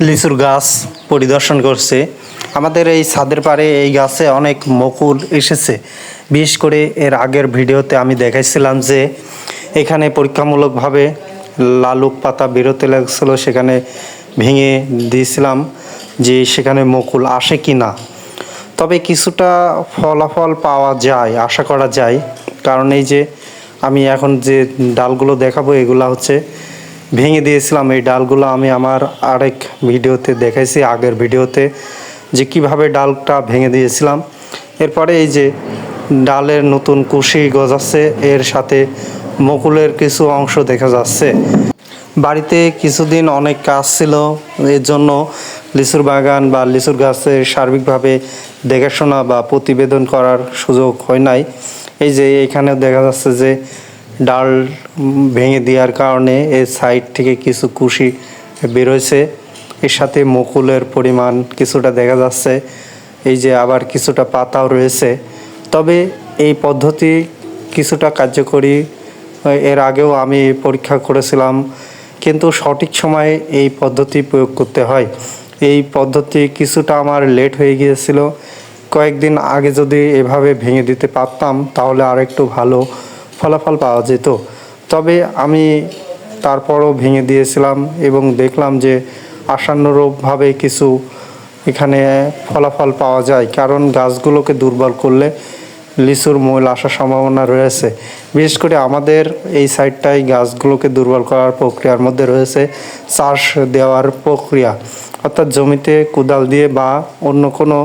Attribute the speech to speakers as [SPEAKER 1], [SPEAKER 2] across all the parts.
[SPEAKER 1] লিচুর গাছ পরিদর্শন করছে। আমাদের এই ছাদের পাড়ে এই গাছে অনেক মুকুল এসেছে। বিশেষ করে এর আগের ভিডিওতে আমি দেখাইছিলাম যে এখানে পরীক্ষামূলকভাবে লালুক পাতা বেরোতে লাগছিল, সেখানে ভেঙে দিয়েছিলাম যে সেখানে মুকুল আসে কি না। তবে কিছুটা ফলাফল পাওয়া যায়, আশা করা যায়। কারণ এই যে আমি এখন যে ডালগুলো দেখাবো এগুলা হচ্ছে ভেঙে দিয়েছিলাম। এই ডালগুলো আমি আমার আরেক ভিডিওতে দেখাইছি, আগের ভিডিওতে, যে কিভাবে ডালটা ভেঙে দিয়েছিলাম। এরপরে এই যে ডালের নতুন কুশি গজাচ্ছে, এর সাথে মুকুলের কিছু অংশ দেখা যাচ্ছে। বাড়িতে কিছুদিন অনেক কাজ ছিল, এর জন্য লিচুর বাগান বা লিচুর গাছের সার্বিকভাবে দেখাশোনা বা প্রতিবেদন করার সুযোগ হয় নাই। এই যে এখানে দেখা যাচ্ছে যে ডাল ভেঙে দেওয়ার কারণে এই সাইড থেকে কিছু কুশি বেরোয়ছে, এর সাথে মুকুলের পরিমাণ কিছুটা দেখা যাচ্ছে। এই যে আবার কিছুটা পাতাও রয়েছে। তবে এই পদ্ধতি কিছুটা কার্যকরী, এর আগেও আমি পরীক্ষা করেছিলাম, কিন্তু সঠিক সময়ে এই পদ্ধতি প্রয়োগ করতে হয়। এই পদ্ধতি কিছুটা আমার লেট হয়ে গিয়েছিল। কয়েকদিন আগে যদি এভাবে ভেঙে দিতে পারতাম তাহলে আর একটু ভালো ফলাফল পাওয়া যেত। তবে আমি তারপরও ভেঙে দিয়েছিলাম এবং দেখলাম যে আশানুরূপভাবে কিছু এখানে ফলাফল পাওয়া যায়। কারণ গাছগুলোকে দুর্বল করলে লিচুর মূল আসার সম্ভাবনা রয়েছে। বিশেষ করে আমাদের এই সাইডটাই গাছগুলোকে দুর্বল করার প্রক্রিয়ার মধ্যে রয়েছে চাষ দেওয়ার প্রক্রিয়া, অর্থাৎ জমিতে কোদাল দিয়ে বা অন্য কোনো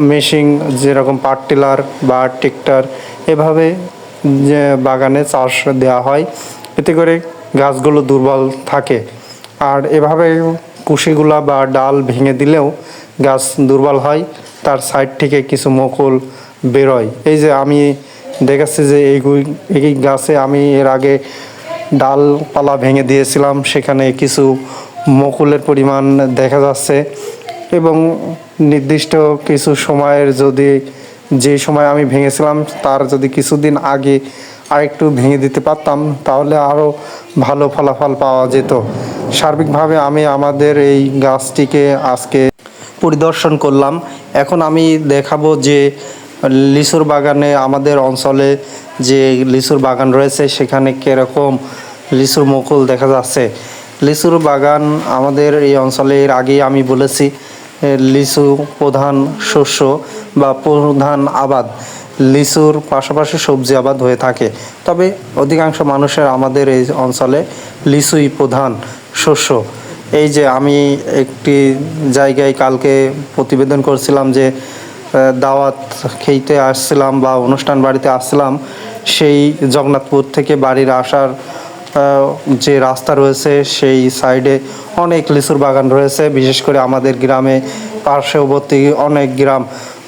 [SPEAKER 1] মেশিন যেরকম পাওয়ার টিলার বা ট্রেক্টর, এভাবে যে বাগানে চাষ দেওয়া হয়, এতে করে গাছগুলো দুর্বল থাকে। আর এভাবে কুশিগুলা বা ডাল ভেঙে দিলেও গাছ দুর্বল হয়, তার সাইড থেকে কিছু মুকুল বেরোয়। এই যে আমি দেখাচ্ছি যে এই গাছে আমি এর আগে ডালপালা ভেঙে দিয়েছিলাম, সেখানে কিছু মুকুলের পরিমাণ দেখা যাচ্ছে। এবং নির্দিষ্ট কিছু সময়ের যে সময় আমি ভেঙেছিলাম তার যদি কিছুদিন আগে আরেকটু ভেঙে দিতে পারতাম তাহলে আরও ভালো ফলাফল পাওয়া যেত। সার্বিকভাবে আমি আমাদের এই গাছটিকে আজকে পরিদর্শন করলাম। এখন আমি দেখাবো যে লিচুর বাগানে, আমাদের অঞ্চলে যে লিচুর বাগান রয়েছে সেখানে কীরকম লিচুর মুকুল দেখা যাচ্ছে। লিচুর বাগান আমাদের এই অঞ্চলে এর আগেই আমি বলেছি লিচু প্রধান শস্য বা প্রধান আবাদ। লিচুর পাশাপাশি সবজি আবাদ হয়ে থাকে, তবে অধিকাংশ মানুষের আমাদের এই অঞ্চলে লিচুই প্রধান শস্য। এই যে আমি একটি জায়গায় কালকে প্রতিবেদন করছিলাম যে দাওয়াত খেতে আসছিলাম বা অনুষ্ঠান বাড়িতে আসছিলাম, সেই জগন্নাথপুর থেকে বাড়ির আসার যে রাস্তা রয়েছে সেই সাইডে অনেক লিচুর বাগান রয়েছে। বিশেষ করে আমাদের গ্রামে পার্শ্ববর্তী অনেক গ্রাম,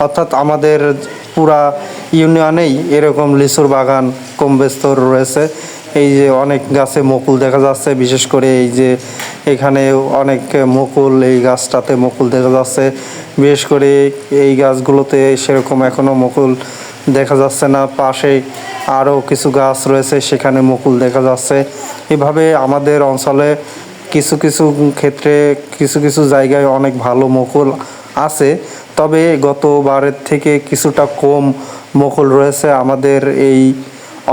[SPEAKER 1] অর্থাৎ আমাদের পুরা ইউনিয়নেই এরকম লিচুর বাগান কম বেস্তর রয়েছে। এই যে অনেক গাছে মুকুল দেখা যাচ্ছে, বিশেষ করে এই যে এখানে অনেক মুকুল, এই গাছটাতে মুকুল দেখা যাচ্ছে। বিশেষ করে এই গাছগুলোতে সেরকম এখনও মুকুল দেখা যাচ্ছে না। পাশেই আরও কিছু গাছ রয়েছে, সেখানে মুকুল দেখা যাচ্ছে। এভাবে আমাদের অঞ্চলে কিছু কিছু ক্ষেত্রে কিছু কিছু জায়গায় অনেক ভালো মুকুল আছে, তবে গতবারের থেকে কিছুটা কম মুকুল রয়েছে আমাদের এই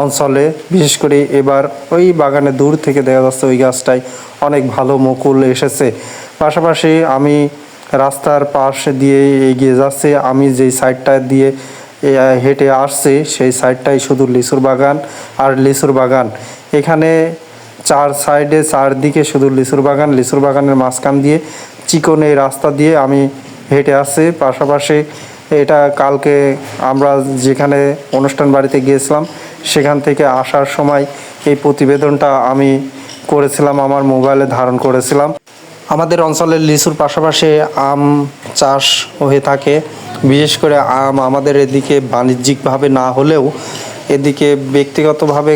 [SPEAKER 1] অঞ্চলে। বিশেষ করে এবার ওই বাগানে দূর থেকে দেখা যাচ্ছে ওই গাছটায় অনেক ভালো মুকুল এসেছে। পাশাপাশি আমি রাস্তার পাশ দিয়ে এগিয়ে যাচ্ছি, আমি যেই সাইডটা দিয়ে হেঁটে আসছি সেই সাইডটাই শুধু লিচুর বাগান আর লিচুর বাগান। এখানে চারদিকে শুধু লিচুর বাগান, লিচুর বাগানের মাঝখান দিয়ে চিকন এই রাস্তা দিয়ে আমি হেঁটে আসছি। পাশাপাশি এটা কালকে আমরা যেখানে অনুষ্ঠান বাড়িতে গিয়েছিলাম সেখান থেকে আসার সময় এই প্রতিবেদনটা আমি করেছিলাম, আমার মোবাইলে ধারণ করেছিলাম। আমাদের অঞ্চলের লিচুর পাশাপাশি আম চাষ হয়ে থাকে। বিশেষ করে আম আমাদের এদিকে বাণিজ্যিকভাবে না হলেও এদিকে ব্যক্তিগতভাবে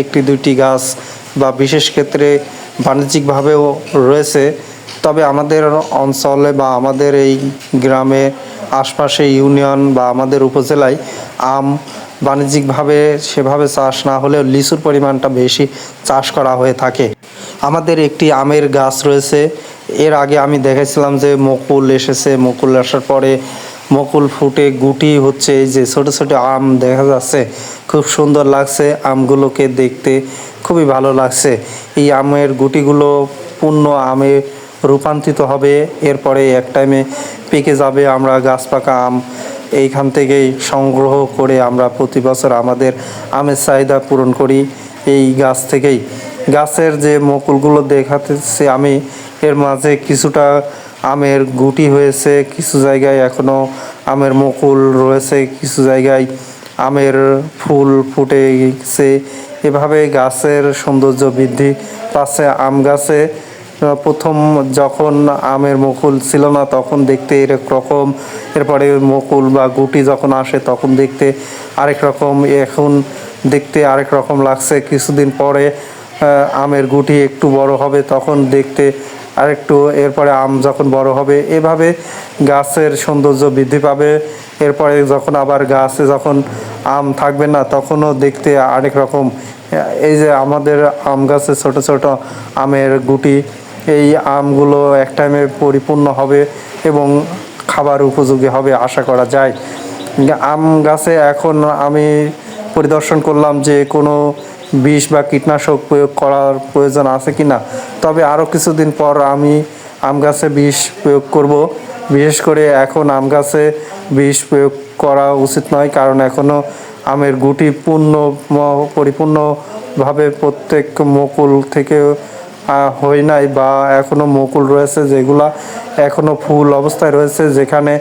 [SPEAKER 1] একটি দুইটি গাছ বা বিশেষ ক্ষেত্রে বাণিজ্যিকভাবেও রয়েছে। তবে আমাদের অঞ্চলে বা আমাদের এই গ্রামে আশপাশে ইউনিয়ন বা আমাদের উপজেলায় আম বাণিজ্যিকভাবে সেভাবে চাষ না হলেও লিচুর পরিমাণটা বেশি চাষ করা হয়ে থাকে। আমাদের একটি আমের গাছ রয়েছে। এর আগে আমি দেখেছিলাম যে মুকুল এসেছে, মুকুল আসার পরে মুকুল ফুটে গুটি হচ্ছে, এই যে ছোট ছোট আম দেখা যাচ্ছে, খুব সুন্দর লাগছে আমগুলোকে দেখতে, খুবই ভালো লাগছে। এই আমের গুটিগুলো পূর্ণ আমে রূপান্তরিত হবে, এরপরে এক টাইমে পেকে যাবে। আমরা গাছ পাকা আম এইখান থেকেই সংগ্রহ করে আমরা প্রতি বছর আমাদের আমের চাহিদা পূরণ করি এই গাছ থেকেই। গাছের যে মুকুলগুলো দেখাতেছি আমি, এর মাঝে কিছুটা আমের গুটি হয়েছে, কিছু জায়গায় এখনও আমের মুকুল রয়েছে, কিছু জায়গায় আমের ফুল ফুটে গেছে। এভাবে গাছের সৌন্দর্য বৃদ্ধি পাচ্ছে। আম গাছে প্রথম যখন আমের মুকুল ছিল না তখন দেখতে এরকম রকম, এরপরে মুকুল বা গুটি যখন আসে তখন দেখতে আরেক রকম, এখন দেখতে আরেক রকম লাগছে। কিছুদিন পরে আমের গুটি একটু বড় হবে তখন দেখতে আরেকটু, এরপরে আম যখন বড় হবে, এভাবে গাছের সৌন্দর্য বৃদ্ধি পাবে। এরপরে যখন আবার গাছে যখন আম থাকবে না তখনও দেখতে আরেক রকম। এই যে আমাদের আম গাছে ছোট ছোট আমের গুটি, এই আমগুলো এক টাইমে পরিপূর্ণ হবে এবং খাবার উপযোগী হবে আশা করা যায়। আম গাছে এখন আমি পরিদর্শন করলাম যে কোনো বিষ বা কীটনাশক প্রয়োগ করার প্রয়োজন আছে কি না। তবে আরও কিছুদিন পর আমি আম গাছে বিষ প্রয়োগ করব। বিশেষ করে এখন আম গাছে বিষ প্রয়োগ করা উচিত নয়, কারণ এখনও আমের গুটি পরিপূর্ণভাবে প্রত্যেক মুকুল থেকে হয় নাই, বা এখনও মুকুল রয়েছে যেগুলা এখনও ফুল অবস্থায় রয়েছে, যেখানে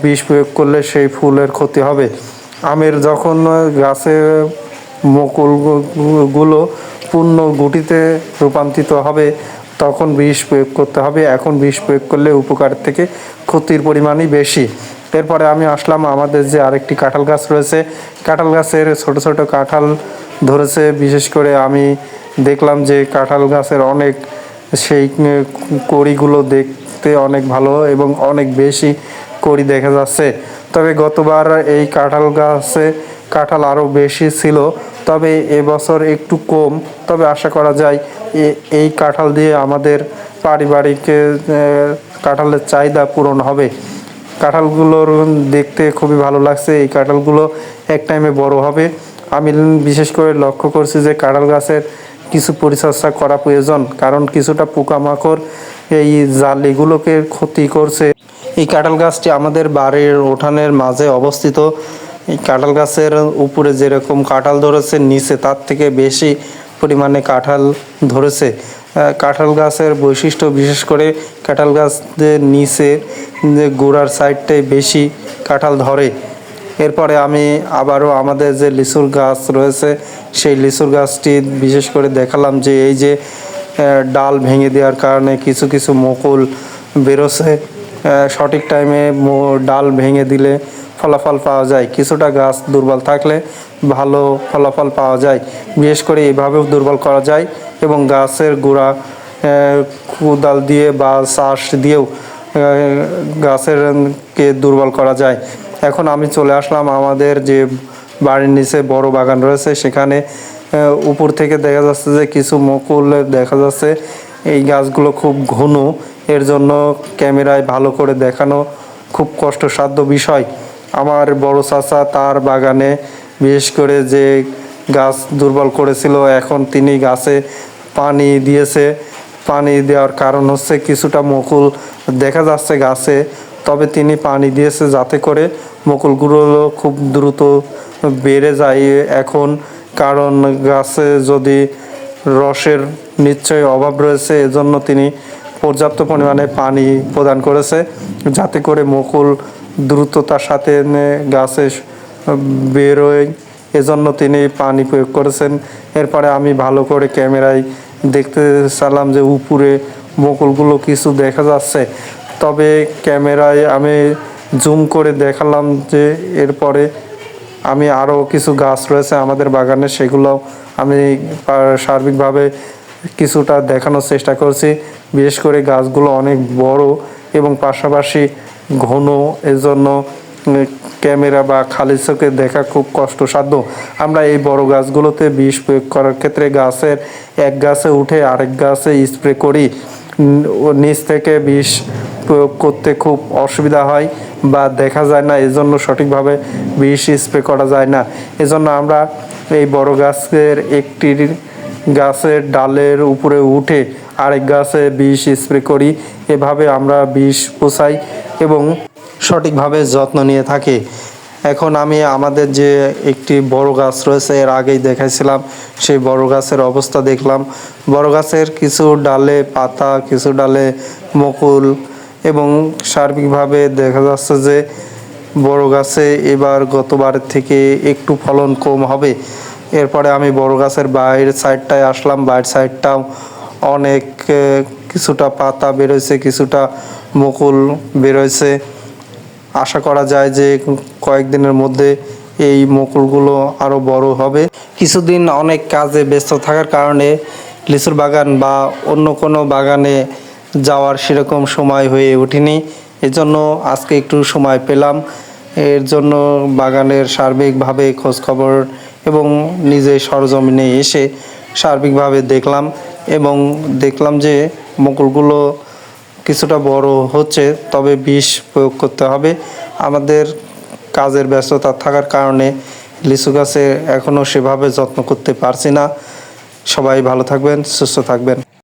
[SPEAKER 1] বিষ প্রয়োগ করলে সেই ফুলের ক্ষতি হবে। আমের যখন গাছে মুকুলগুলো পূর্ণ গুটিতে রূপান্তরিত হবে তখন বিষ প্রয়োগ করতে হবে। এখন বিষ প্রয়োগ করলে উপকার থেকে ক্ষতির পরিমাণই বেশি। এরপরে আমি আসলাম আমাদের যে আরেকটি কাঁঠাল গাছ রয়েছে, কাঁঠাল গাছের ছোট ছোট কাঁঠাল ধরেছে। বিশেষ করে আমি দেখলাম যে কাঁঠাল গাছের অনেক সেই কড়িগুলো দেখতে অনেক ভালো এবং অনেক বেশি কড়ি দেখা যাচ্ছে। তবে গতবার এই কাঁঠাল গাছে কাঁঠাল আরও বেশি ছিল, তবে এবছর একটু কম। তবে আশা করা যায় এই কাঁঠাল দিয়ে আমাদের পারিবারিক কাঁঠালের চাহিদা পূরণ হবে। কাঁঠালগুলোর দেখতে খুবই ভালো লাগছে। এই কাঁঠালগুলো এক টাইমে বড় হবে। আমি বিশেষ করে লক্ষ্য করছি যে কাঁঠাল গাছের কিছু পরিচর্যা করা প্রয়োজন, কারণ কিছুটা পোকামাকড় এই জালিগুলোকে ক্ষতি করছে। এই কাঁঠাল গাছটি আমাদের বাড়ির উঠানের মাঝে অবস্থিত। এই কাঁঠাল গাছের উপরে যেরকম কাঁঠাল ধরেছে, নিচে তার থেকে বেশি পরিমাণে কাঁঠাল ধরেছে। কাঁঠাল গাছের বৈশিষ্ট্য, বিশেষ করে কাঁঠাল গাছের নিচে যে গোড়ার সাইডটায় বেশি কাঁঠাল ধরে। এরপরে আমি আবারও আমাদের যে লিচুর গাছ রয়েছে সেই লিচুর গাছটি বিশেষ করে দেখালাম যে এই যে ডাল ভেঙে দেওয়ার কারণে কিছু কিছু মুকুল বেরোছে। সঠিক টাইমে ডাল ভেঙে দিলে ফলাফল পাওয়া যায়। কিছুটা গাছ দুর্বল থাকলে ভালো ফলাফল পাওয়া যায়। বিশেষ করে এভাবেও দুর্বল করা যায় এবং গাছের গোড়া কোদাল দিয়ে বা চাষ দিয়েও গাছেরকে দুর্বল করা যায়। এখন আমি চলে আসলাম আমাদের যে বাড়ির নিচে বড় বাগান রয়েছে, সেখানে উপর থেকে দেখা যাচ্ছে যে কিছু মুকুল দেখা যাচ্ছে। এই গাছগুলো খুব ঘন, এর জন্য ক্যামেরায় ভালো করে দেখানো খুব কষ্টসাধ্য বিষয়। আমার বড় চাচা তার বাগানে বিশেষ করে যে গাছ দুর্বল করেছিল, এখন তিনি গাছে পানি দিয়েছে। পানি দেওয়ার কারণ হচ্ছে কিছুটা মুকুল দেখা যাচ্ছে গাছে, তবে তিনি পানি দিয়েছে যাতে করে মুকুলগুলো খুব দ্রুত বেড়ে যায় এখন। কারণ গাছে যদি রসের নিশ্চয়ই অভাব রয়েছে, এজন্য তিনি পর্যাপ্ত পরিমাণে পানি প্রদান করেছে যাতে করে মুকুল দ্রুততার সাথে গাছে বেরোয়, এজন্য তিনি পানি প্রয়োগ করেছেন। এরপরে আমি ভালো করে ক্যামেরায় দেখতে চাইলাম যে উপরে মুকুলগুলো কিছু দেখা যাচ্ছে, তবে ক্যামেরায় আমি জুম করে দেখালাম যে এরপরে আমি আরও কিছু গাছ রয়েছে আমাদের বাগানে, সেগুলো আমি সার্বিকভাবে কিছুটা দেখানোর চেষ্টা করছি। বিশেষ করে গাছগুলো অনেক বড় এবং পাশাপাশি ঘন, এজন্য ক্যামেরা বা খালি চোখে দেখা খুব কষ্টসাধ্য। আমরা এই বড় গাছগুলোতে বিষ প্রয়োগ করার ক্ষেত্রে গাছের এক গাছে উঠে আরেক গাছে স্প্রে করি, নিচ থেকে বিষ প্রয়োগ করতে খুব অসুবিধা হয় বা দেখা যায় না, এজন্য সঠিকভাবে বিষ স্প্রে করা যায় না। এজন্য আমরা এই বড় গাছের একটি গাছের ডালের উপরে উঠে আরেক গাছে বিষ স্প্রে করি। এভাবে আমরা বিষ পোছাই এবং সঠিকভাবে যত্ন নিয়ে থাকি। এখন আমি আমাদের যে একটি বড় গাছ রয়েছে, এর আগেই দেখাইছিলাম, সেই বড় গাছের অবস্থা দেখলাম। বড় গাছের কিছু ডালে পাতা, কিছু ডালে মুকুল এবং সার্বিকভাবে দেখা যাচ্ছে যে বড় গাছে এবার গতবারের থেকে একটু ফলন কম হবে। এরপরে আমি বড় গাছের বাইরের সাইডটায় আসলাম, বাইরের সাইডটাও অনেক কিছুটা পাতা বেরোয়ছে, কিছুটা মুকুল বেরোয়ছে। আশা করা যায় যে কয়েকদিনের মধ্যে এই মুকুলগুলো আরও বড় হবে। কিছুদিন অনেক কাজে ব্যস্ত থাকার কারণে লিচুর বাগান বা অন্য কোনো বাগানে যাওয়ার সেরকম সময় হয়ে ওঠেনি। এজন্য আজকে একটু সময় পেলাম। এর জন্য বাগানের সার্বিকভাবে খোঁজখবর এবং নিজে সরজমিনে এসে সার্বিকভাবে দেখলাম এবং দেখলাম যে মুকুলগুলো কিছুটা বড় হচ্ছে, তবে বিষ প্রয়োগ করতে হবে। আমাদের কাজের ব্যস্ততা থাকার কারণে লিচু গাছে এখনও সেভাবে যত্ন করতে পারছি না। সবাই ভালো থাকবেন, সুস্থ থাকবেন।